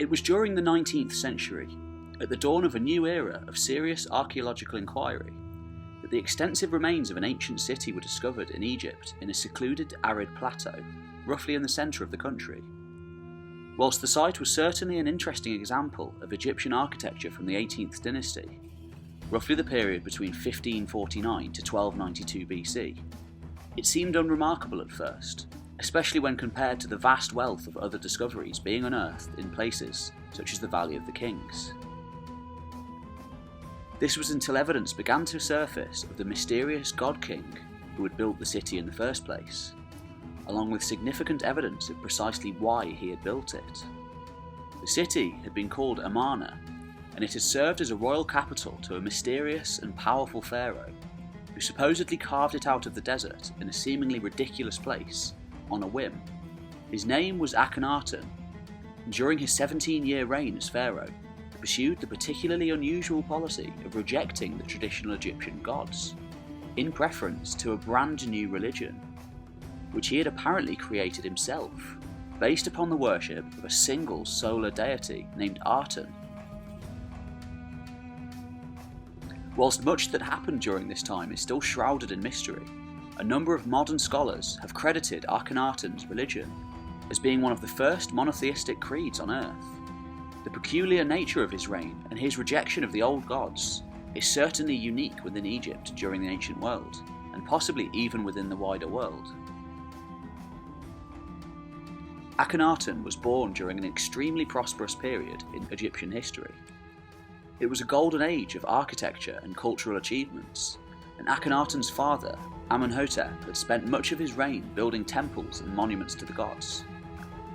It was during the 19th century, at the dawn of a new era of serious archaeological inquiry, that the extensive remains of an ancient city were discovered in Egypt in a secluded arid plateau, roughly in the centre of the country. Whilst the site was certainly an interesting example of Egyptian architecture from the 18th dynasty, roughly the period between 1549 to 1292 BC, it seemed unremarkable at first, especially when compared to the vast wealth of other discoveries being unearthed in places such as the Valley of the Kings. This was until evidence began to surface of the mysterious god-king who had built the city in the first place, along with significant evidence of precisely why he had built it. The city had been called Amarna, and it had served as a royal capital to a mysterious and powerful pharaoh, who supposedly carved it out of the desert in a seemingly ridiculous place, on a whim. His name was Akhenaten, and during his 17-year reign as pharaoh, he pursued the particularly unusual policy of rejecting the traditional Egyptian gods, in preference to a brand new religion, which he had apparently created himself, based upon the worship of a single solar deity named Aten. Whilst much that happened during this time is still shrouded in mystery, a number of modern scholars have credited Akhenaten's religion as being one of the first monotheistic creeds on Earth. The peculiar nature of his reign and his rejection of the old gods is certainly unique within Egypt during the ancient world, and possibly even within the wider world. Akhenaten was born during an extremely prosperous period in Egyptian history. It was a golden age of architecture and cultural achievements, and Akhenaten's father, Amenhotep, had spent much of his reign building temples and monuments to the gods.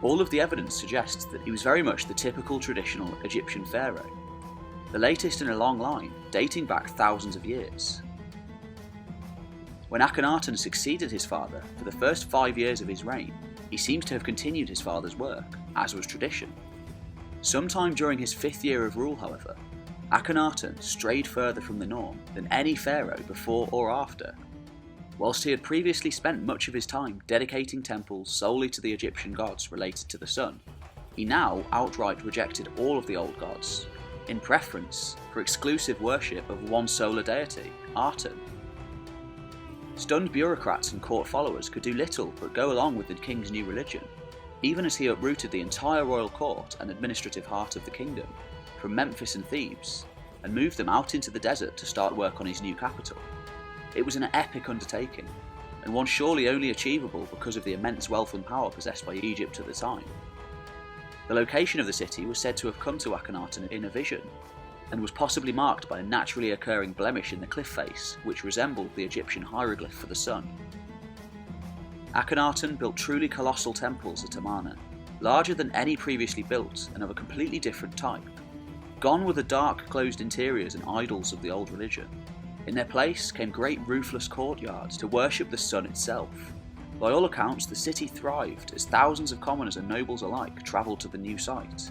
All of the evidence suggests that he was very much the typical traditional Egyptian pharaoh, the latest in a long line dating back thousands of years. When Akhenaten succeeded his father for the first 5 years of his reign, he seems to have continued his father's work, as was tradition. Sometime during his 5th year of rule, however, Akhenaten strayed further from the norm than any pharaoh before or after. Whilst he had previously spent much of his time dedicating temples solely to the Egyptian gods related to the sun, he now outright rejected all of the old gods, in preference for exclusive worship of one solar deity, Aten. Stunned bureaucrats and court followers could do little but go along with the king's new religion, even as he uprooted the entire royal court and administrative heart of the kingdom from Memphis and Thebes, and moved them out into the desert to start work on his new capital. It was an epic undertaking, and one surely only achievable because of the immense wealth and power possessed by Egypt at the time. The location of the city was said to have come to Akhenaten in a vision, and was possibly marked by a naturally occurring blemish in the cliff face which resembled the Egyptian hieroglyph for the sun. Akhenaten built truly colossal temples at Amarna, larger than any previously built and of a completely different type. Gone were the dark, closed interiors and idols of the old religion. In their place came great roofless courtyards to worship the sun itself. By all accounts, the city thrived as thousands of commoners and nobles alike travelled to the new site.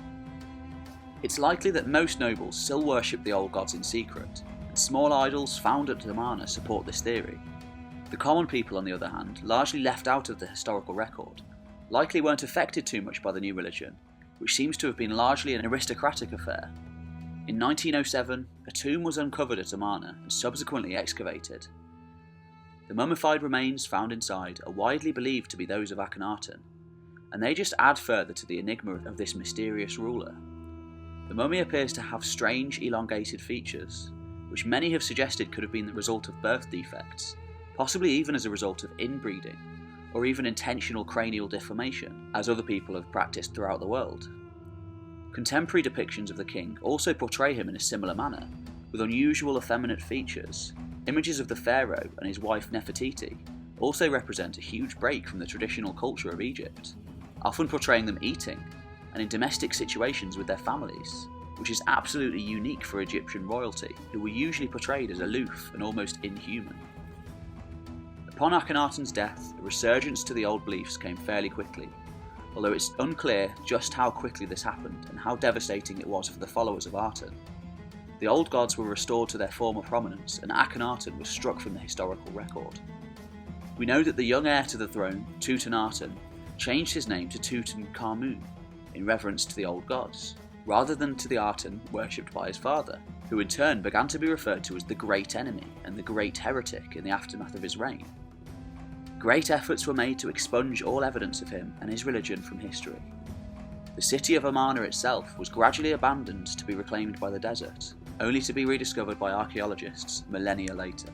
It's likely that most nobles still worship the old gods in secret, and small idols found at Amarna support this theory. The common people, on the other hand, largely left out of the historical record, likely weren't affected too much by the new religion, which seems to have been largely an aristocratic affair. In 1907, a tomb was uncovered at Amarna and subsequently excavated. The mummified remains found inside are widely believed to be those of Akhenaten, and they just add further to the enigma of this mysterious ruler. The mummy appears to have strange, elongated features, which many have suggested could have been the result of birth defects, possibly even as a result of inbreeding, or even intentional cranial deformation, as other people have practiced throughout the world. Contemporary depictions of the king also portray him in a similar manner, with unusual effeminate features. Images of the pharaoh and his wife Nefertiti also represent a huge break from the traditional culture of Egypt, often portraying them eating, and in domestic situations with their families, which is absolutely unique for Egyptian royalty, who were usually portrayed as aloof and almost inhuman. Upon Akhenaten's death, a resurgence to the old beliefs came fairly quickly, although it's unclear just how quickly this happened and how devastating it was for the followers of Aten. The old gods were restored to their former prominence, and Akhenaten was struck from the historical record. We know that the young heir to the throne, Tutankhaten, changed his name to Tutankhamun in reverence to the old gods, rather than to the Aten worshipped by his father, who in turn began to be referred to as the Great Enemy and the Great Heretic in the aftermath of his reign. Great efforts were made to expunge all evidence of him and his religion from history. The city of Amarna itself was gradually abandoned to be reclaimed by the desert, only to be rediscovered by archaeologists millennia later.